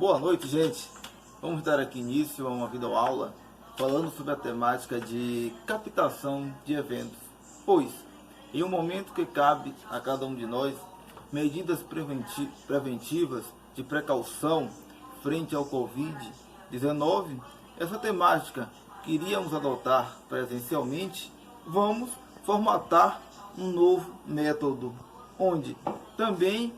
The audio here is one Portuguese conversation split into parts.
Boa noite, gente. Vamos dar aqui início a uma videoaula falando sobre a temática de captação de eventos, pois em um momento que cabe a cada um de nós medidas preventivas de precaução frente ao Covid-19, essa temática que iríamos adotar presencialmente, vamos formatar um novo método, onde também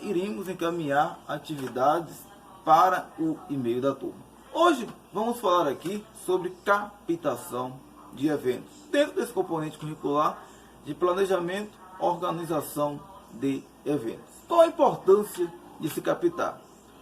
iremos encaminhar atividades para o e-mail da turma. Hoje vamos falar aqui sobre captação de eventos, dentro desse componente curricular de planejamento, organização de eventos. Qual a importância de se captar?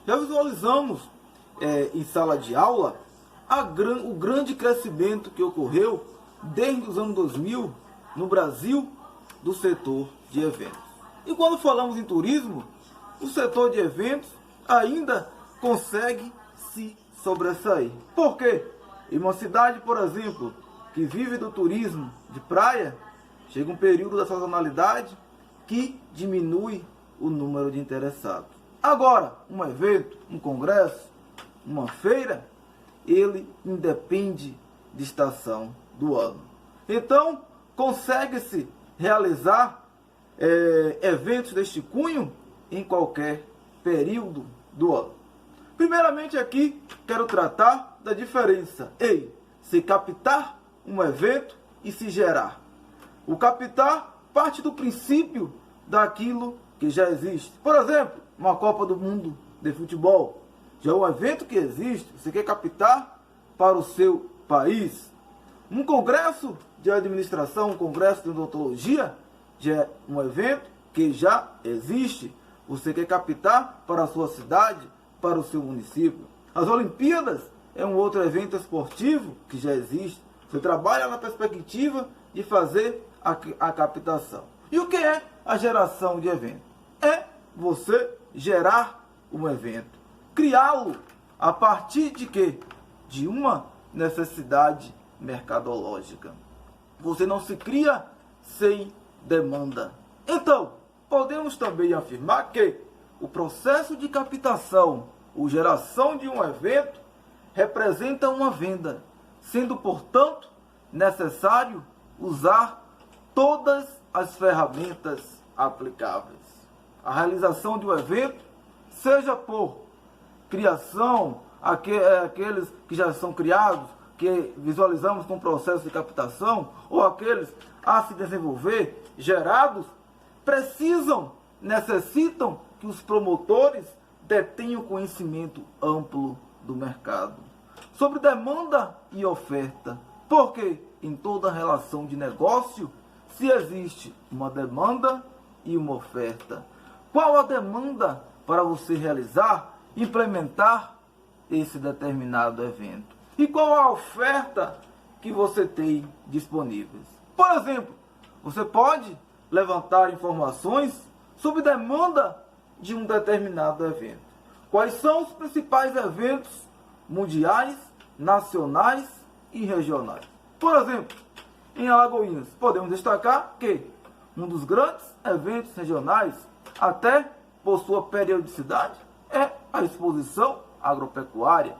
Já visualizamos em sala de aula o grande crescimento que ocorreu desde os anos 2000 no Brasil do setor de eventos. E quando falamos em turismo, o setor de eventos ainda consegue se sobressair. Por quê? Em uma cidade, por exemplo, que vive do turismo de praia, chega um período da sazonalidade que diminui o número de interessados. Agora, um evento, um congresso, uma feira, ele independe de estação do ano. Então, consegue-se realizar eventos deste cunho em qualquer período do ano. Primeiramente aqui, quero tratar da diferença em se captar um evento e se gerar. O captar parte do princípio daquilo que já existe. Por exemplo, uma Copa do Mundo de futebol. Já é um evento que existe, você quer captar para o seu país. Um congresso de administração, um congresso de odontologia, já é um evento que já existe. Você quer captar para a sua cidade, para o seu município. As Olimpíadas é um outro evento esportivo que já existe. Você trabalha na perspectiva de fazer a captação. E o que é a geração de evento? É você gerar um evento, criá-lo a partir de quê? De uma necessidade mercadológica. Você não se cria sem demanda. Então, podemos também afirmar que o processo de captação ou geração de um evento representa uma venda, sendo, portanto, necessário usar todas as ferramentas aplicáveis. A realização de um evento, seja por criação, aqueles que já são criados, que visualizamos com o processo de captação, ou aqueles a se desenvolver, gerados, necessitam que os promotores detenham conhecimento amplo do mercado sobre demanda e oferta, porque em toda relação de negócio, se existe uma demanda e uma oferta, qual a demanda para você realizar, implementar esse determinado evento? E qual a oferta que você tem disponíveis? Por exemplo, você pode levantar informações sobre demanda de um determinado evento. Quais são os principais eventos mundiais, nacionais e regionais? Por exemplo, em Alagoinhas, podemos destacar que um dos grandes eventos regionais, até por sua periodicidade, é a Exposição Agropecuária,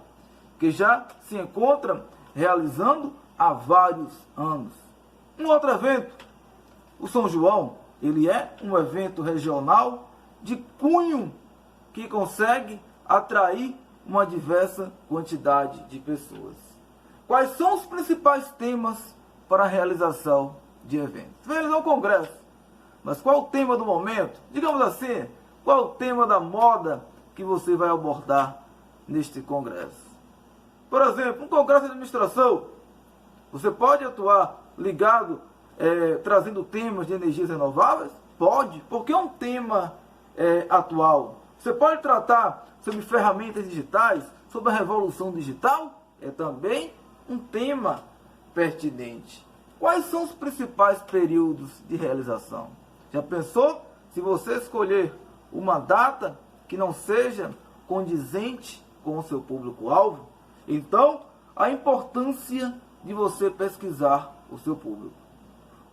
que já se encontra realizando há vários anos. Um outro evento, o São João, ele é um evento regional de cunho que consegue atrair uma diversa quantidade de pessoas. Quais são os principais temas para a realização de eventos? Realizar um congresso. Mas qual o tema do momento? Digamos assim, qual o tema da moda que você vai abordar neste congresso? Por exemplo, um congresso de administração. Você pode atuar ligado, trazendo temas de energias renováveis? Pode, porque é um tema atual. Você pode tratar sobre ferramentas digitais, sobre a revolução digital? É também um tema pertinente. Quais são os principais períodos de realização? Já pensou se você escolher uma data que não seja condizente com o seu público-alvo? Então, a importância de você pesquisar o seu público.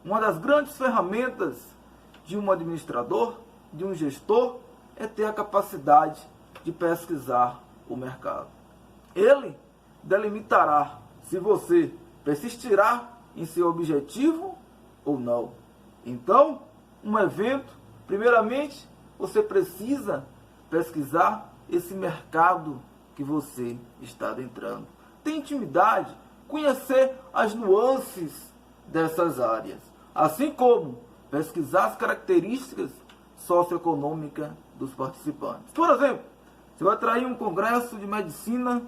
Uma das grandes ferramentas de um administrador, de um gestor, é ter a capacidade de pesquisar o mercado. Ele delimitará se você persistirá em seu objetivo ou não. Então, um evento, primeiramente, você precisa pesquisar esse mercado que você está adentrando. Ter intimidade, conhecer as nuances dessas áreas, assim como pesquisar as características socioeconômicas dos participantes. Por exemplo, você vai atrair um congresso de medicina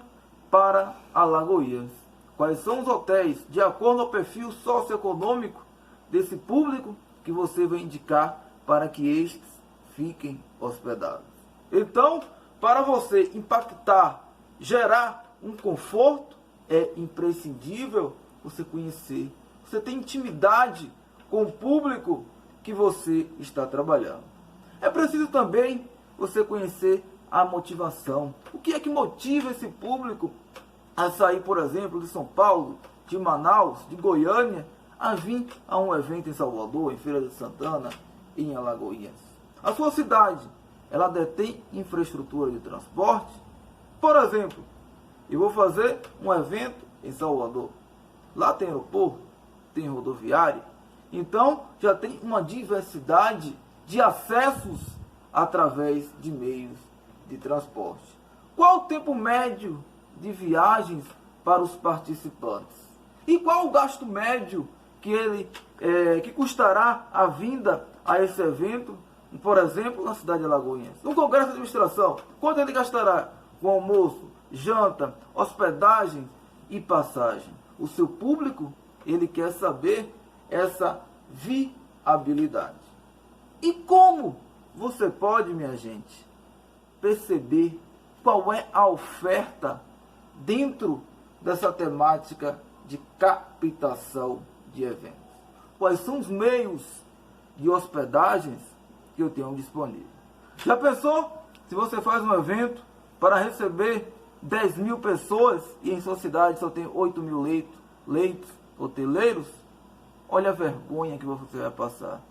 para Alagoinhas. Quais são os hotéis, de acordo ao perfil socioeconômico desse público, que você vai indicar para que estes fiquem hospedados? Então, para você impactar, gerar um conforto, é imprescindível você conhecer, você ter intimidade com o público que você está trabalhando. É preciso também você conhecer a motivação. O que é que motiva esse público a sair, por exemplo, de São Paulo, de Manaus, de Goiânia, a vir a um evento em Salvador, em Feira de Santana, em Alagoinhas? A sua cidade, ela detém infraestrutura de transporte? Por exemplo, eu vou fazer um evento em Salvador. Lá tem aeroporto, tem rodoviária. Então, já tem uma diversidade de acessos através de meios de transporte. Qual o tempo médio de viagens para os participantes? E qual o gasto médio que custará a vinda a esse evento, por exemplo, na cidade de Alagoinhas? No Congresso de Administração, quanto ele gastará com almoço, janta, hospedagem e passagem? O seu público, ele quer saber essa viabilidade. E como você pode, minha gente, perceber qual é a oferta dentro dessa temática de captação de eventos? Quais são os meios de hospedagens que eu tenho disponível? Já pensou se você faz um evento para receber 10 mil pessoas e em sua cidade só tem 8 mil leitos hoteleiros? Olha a vergonha que você vai passar.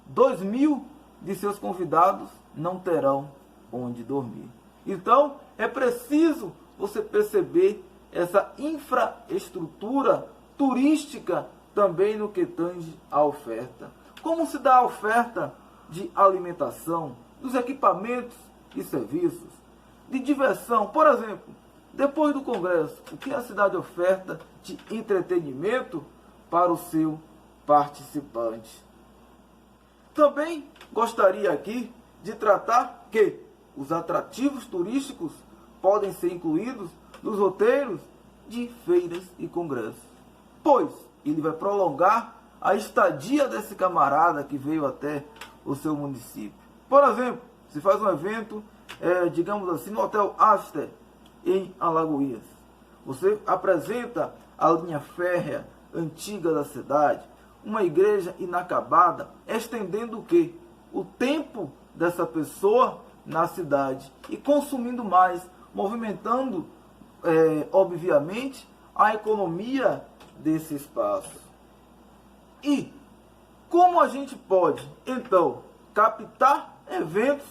2 mil de seus convidados não terão onde dormir. Então, é preciso você perceber essa infraestrutura turística também no que tange à oferta. Como se dá a oferta de alimentação, dos equipamentos e serviços, de diversão? Por exemplo, depois do congresso, o que a cidade oferta de entretenimento para o seu participante? Também gostaria aqui de tratar que os atrativos turísticos podem ser incluídos nos roteiros de feiras e congressos, pois ele vai prolongar a estadia desse camarada que veio até o seu município. Por exemplo, se faz um evento, digamos assim, no Hotel Aster, em Alagoinhas. Você apresenta a linha férrea antiga da cidade, uma igreja inacabada, estendendo o quê? O tempo dessa pessoa na cidade e consumindo mais, movimentando, obviamente, a economia desse espaço. E como a gente pode, então, captar eventos?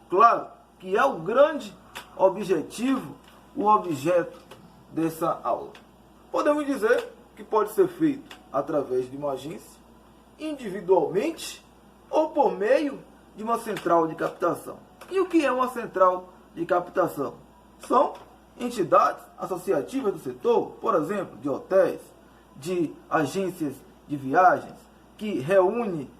Claro que é o grande objetivo, o objeto dessa aula. Podemos dizer que pode ser feito através de uma agência, individualmente ou por meio de uma central de captação. E o que é uma central de captação? São entidades associativas do setor, por exemplo, de hotéis, de agências de viagens, que reúne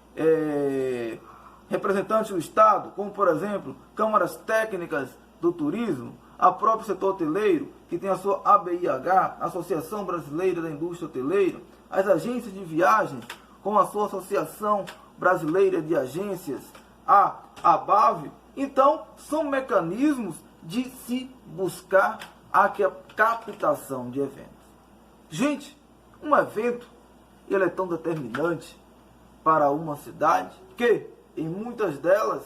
representantes do Estado, como por exemplo, câmaras técnicas do turismo, a próprio setor hoteleiro, que tem a sua ABIH, Associação Brasileira da Indústria Hoteleira, as agências de viagens, com a sua Associação Brasileira de Agências, a ABAV. Então, são mecanismos de se buscar a captação de eventos. Gente, um evento, ele é tão determinante para uma cidade que, em muitas delas,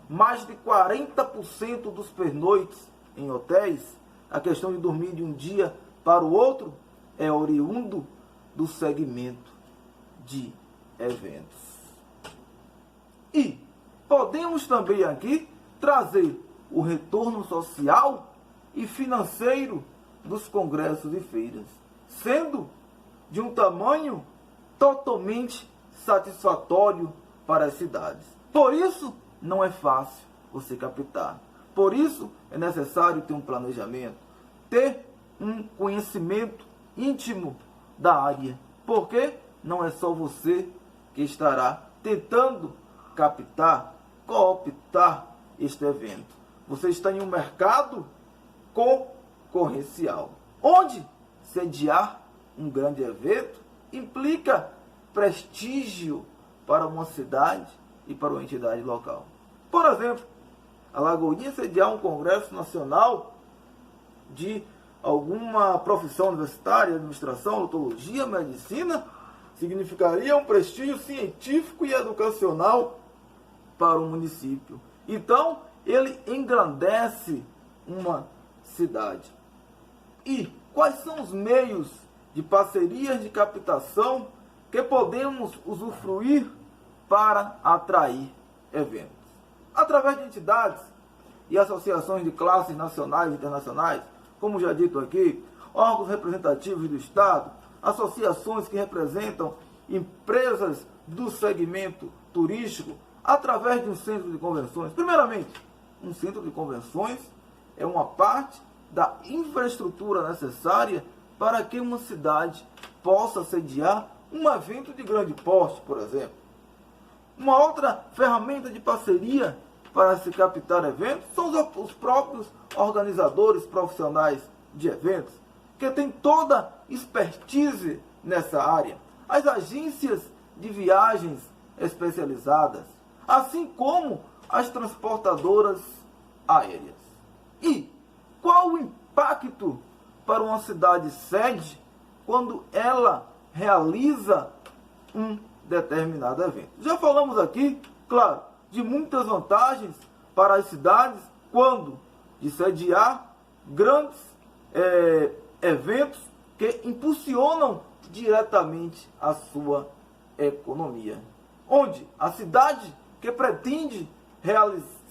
mais de 40% dos pernoites em hotéis, a questão de dormir de um dia para o outro, é oriundo do segmento de eventos. E podemos também aqui trazer o retorno social e financeiro dos congressos e feiras, sendo de um tamanho totalmente satisfatório para as cidades. Por isso, não é fácil você captar. Por isso, é necessário ter um planejamento, ter um conhecimento íntimo da área, porque não é só você que estará tentando captar, cooptar este evento. Você está em um mercado concorrencial, onde sediar um grande evento implica prestígio para uma cidade e para uma entidade local. Por exemplo, Alagoinhas sediar um congresso nacional de alguma profissão universitária, administração, odontologia, medicina, significaria um prestígio científico e educacional para o município. Então, ele engrandece uma cidade. E quais são os meios de parcerias de captação que podemos usufruir para atrair eventos? Através de entidades e associações de classes nacionais e internacionais, como já dito aqui, órgãos representativos do Estado, associações que representam empresas do segmento turístico, através de um centro de convenções. Primeiramente, um centro de convenções é uma parte da infraestrutura necessária para que uma cidade possa sediar um evento de grande porte, por exemplo. Uma outra ferramenta de parceria para se captar eventos são os próprios organizadores profissionais de eventos, que têm toda expertise nessa área. As agências de viagens especializadas, assim como as transportadoras aéreas. E qual o impacto para uma cidade sede quando ela realiza um determinado evento? Já falamos aqui, claro, de muitas vantagens para as cidades quando de sediar grandes eventos que impulsionam diretamente a sua economia. Onde a cidade que pretende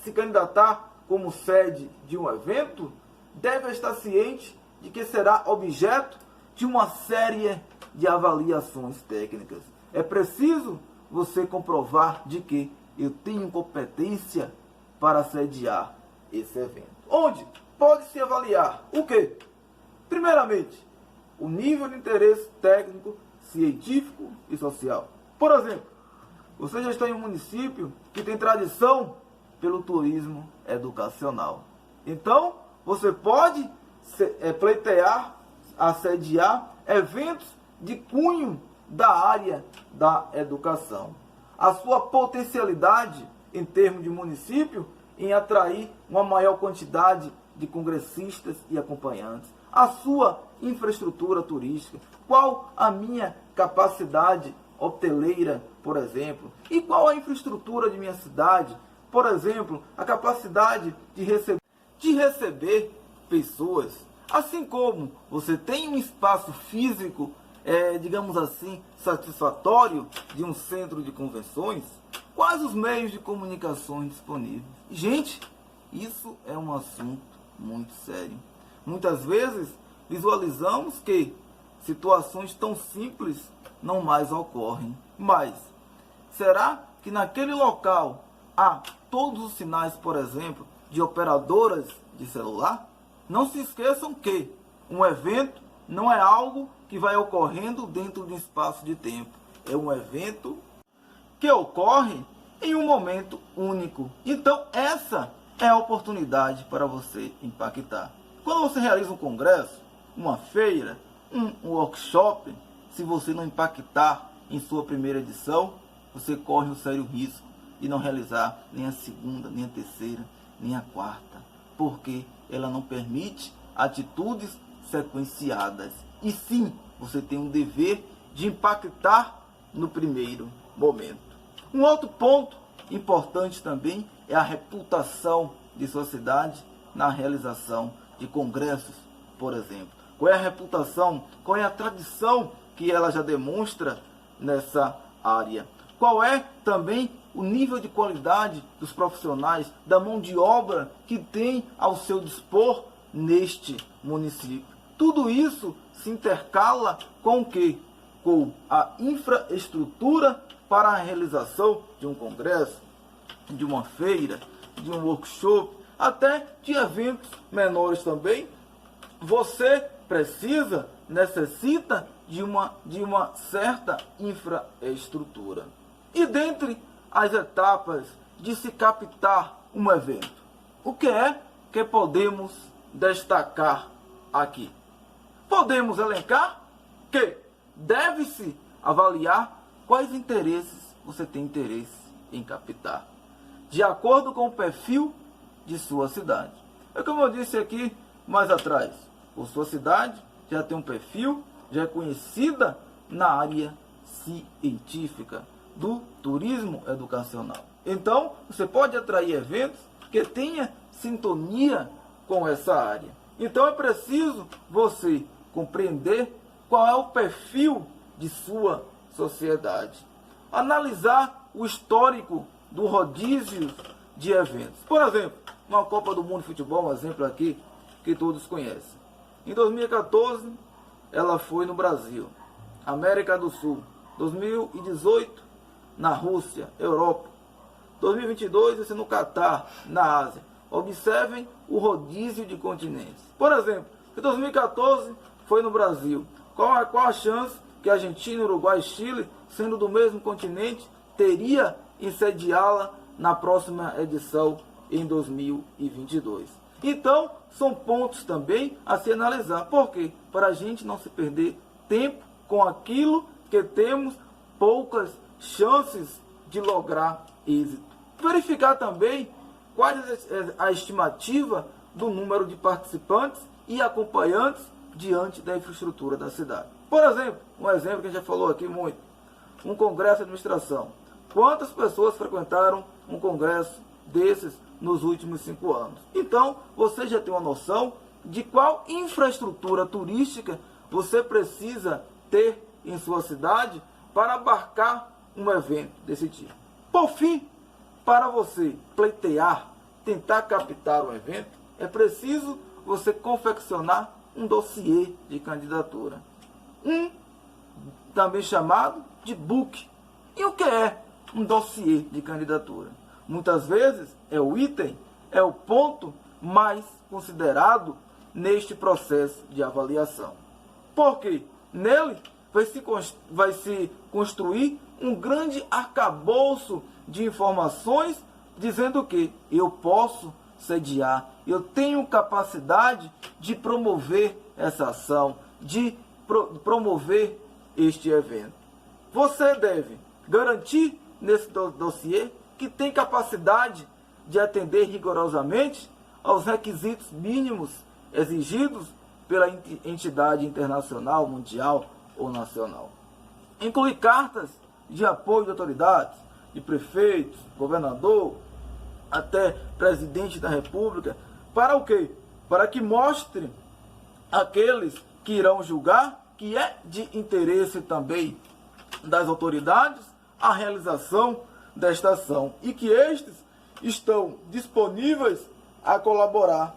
se candidatar como sede de um evento deve estar ciente de que será objeto de uma série de avaliações técnicas. É preciso você comprovar de que eu tenho competência para sediar esse evento. Onde pode-se avaliar o quê? Primeiramente, o nível de interesse técnico, científico e social. Por exemplo, você já está em um município que tem tradição pelo turismo educacional. Então, você pode pleitear, assediar eventos de cunho da área da educação. A sua potencialidade em termos de município em atrair uma maior quantidade de congressistas e acompanhantes. A sua infraestrutura turística. Qual a minha capacidade hoteleira, por exemplo? E qual a infraestrutura de minha cidade? Por exemplo, a capacidade de receber pessoas. Assim como você tem um espaço físico, digamos assim, satisfatório de um centro de convenções, quais os meios de comunicação disponíveis? Gente, isso é um assunto muito sério. Muitas vezes visualizamos que situações tão simples não mais ocorrem. Mas será que naquele local há todos os sinais, por exemplo, de operadoras de celular? Não se esqueçam que um evento não é algo que vai ocorrendo dentro de um espaço de tempo. É um evento que ocorre em um momento único. Então, essa é a oportunidade para você impactar. Quando você realiza um congresso, uma feira, um workshop, se você não impactar em sua primeira edição, você corre um sério risco de não realizar nem a segunda, nem a terceira, nem a quarta, porque ela não permite atitudes sequenciadas. E sim, você tem um dever de impactar no primeiro momento. Um outro ponto importante também é a reputação de sua cidade na realização de congressos, por exemplo. Qual é a reputação? Qual é a tradição que ela já demonstra nessa área? Qual é também o nível de qualidade dos profissionais, da mão de obra que tem ao seu dispor neste município. Tudo isso se intercala com o quê? Com a infraestrutura para a realização de um congresso, de uma feira, de um workshop, até de eventos menores também. Você necessita de uma certa infraestrutura. E dentre as etapas de se captar um evento, o que é que podemos destacar aqui? Podemos elencar que deve-se avaliar quais interesses você tem interesse em captar, de acordo com o perfil de sua cidade. É como eu disse aqui mais atrás, a sua cidade já tem um perfil, já é conhecida na área científica do turismo educacional. Então, você pode atrair eventos que tenham sintonia com essa área. Então, é preciso você compreender qual é o perfil de sua sociedade. Analisar o histórico do rodízio de eventos. Por exemplo, uma Copa do Mundo de Futebol, um exemplo aqui que todos conhecem. Em 2014, ela foi no Brasil, América do Sul. 2018, na Rússia, Europa. 2022, vai ser no Catar, na Ásia. Observem o rodízio de continentes. Por exemplo, em 2014 foi no Brasil. Qual a chance que a Argentina, Uruguai e Chile, sendo do mesmo continente, teria em sediá-la na próxima edição em 2022? Então, são pontos também a se analisar. Por quê? Para a gente não se perder tempo com aquilo que temos poucas chances de lograr êxito. Verificar também qual é a estimativa do número de participantes e acompanhantes diante da infraestrutura da cidade. Por exemplo, um exemplo que a gente já falou aqui muito, um congresso de administração. Quantas pessoas frequentaram um congresso desses nos últimos 5 anos? Então, você já tem uma noção de qual infraestrutura turística você precisa ter em sua cidade para abarcar um evento desse tipo. Por fim, para você pleitear, tentar captar um evento, é preciso você confeccionar um dossiê de candidatura. Também chamado de book. E o que é um dossiê de candidatura? Muitas vezes é o item, é o ponto mais considerado neste processo de avaliação. Porque nele vai se construir um grande arcabouço de informações dizendo que eu posso sediar, eu tenho capacidade de promover essa ação, de promover este evento. Você deve garantir nesse dossiê que tem capacidade de atender rigorosamente aos requisitos mínimos exigidos pela entidade internacional, mundial ou nacional. Inclui cartas de apoio de autoridades, de prefeitos, governador, até presidente da República, para o quê? Para que mostre aqueles que irão julgar que é de interesse também das autoridades a realização desta ação e que estes estão disponíveis a colaborar,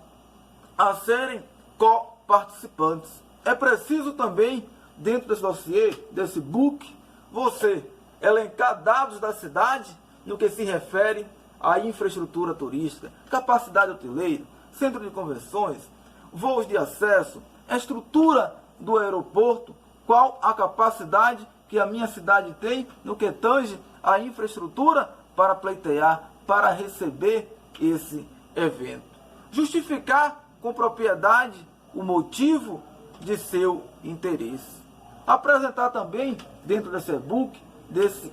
a serem co-participantes. É preciso também, dentro desse dossiê, desse book, você elencar dados da cidade no que se refere à infraestrutura turística, capacidade hoteleira, centro de convenções, voos de acesso, a estrutura do aeroporto, qual a capacidade que a minha cidade tem no que tange a infraestrutura para pleitear, para receber esse evento. Justificar com propriedade o motivo de seu interesse. Apresentar também, dentro desse e-book, desse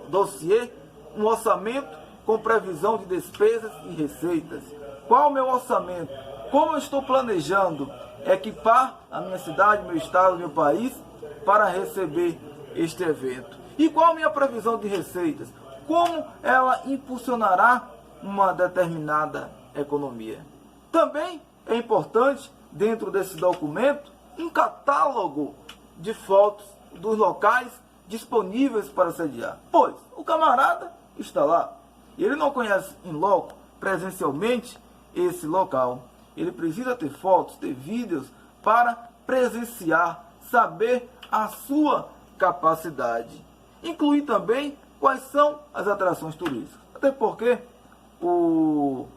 dossiê, um orçamento com previsão de despesas e receitas. Qual o meu orçamento? Como eu estou planejando equipar a minha cidade, meu estado, meu país para receber este evento? E qual a minha previsão de receitas? Como ela impulsionará uma determinada economia? Também é importante, dentro desse documento, um catálogo de fotos dos locais disponíveis para sediar. Pois, o camarada está lá. Ele não conhece em loco, presencialmente, esse local. ele precisa ter fotos, ter vídeos para presenciar, saber a sua capacidade. Incluir também quais são as atrações turísticas. Até porque o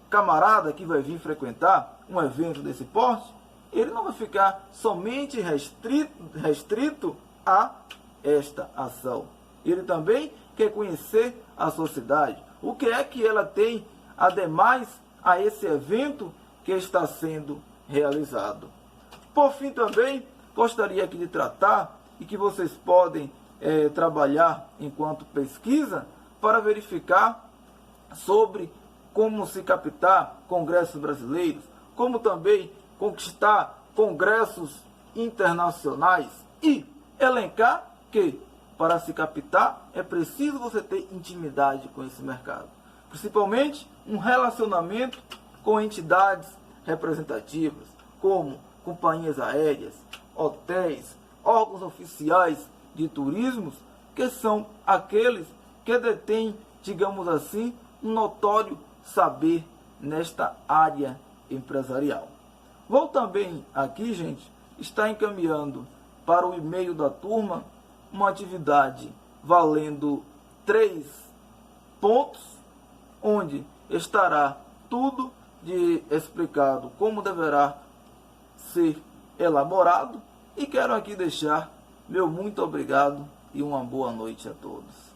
camarada que vai vir frequentar um evento desse porte, ele não vai ficar somente restrito a esta ação. Ele também quer conhecer a sociedade. O que é que ela tem, ademais, a esse evento que está sendo realizado. Por fim, também gostaria aqui de tratar e que vocês podem trabalhar enquanto pesquisa para verificar sobre como se captar congressos brasileiros, como também conquistar congressos internacionais e elencar que para se captar é preciso você ter intimidade com esse mercado, principalmente um relacionamento com entidades representativas, como companhias aéreas, hotéis, órgãos oficiais de turismo, que são aqueles que detêm, digamos assim, um notório saber nesta área empresarial. Vou também aqui, gente, estar encaminhando para o e-mail da turma uma atividade valendo 3 pontos, onde estará tudo explicado como deverá ser elaborado, e quero aqui deixar meu muito obrigado e uma boa noite a todos.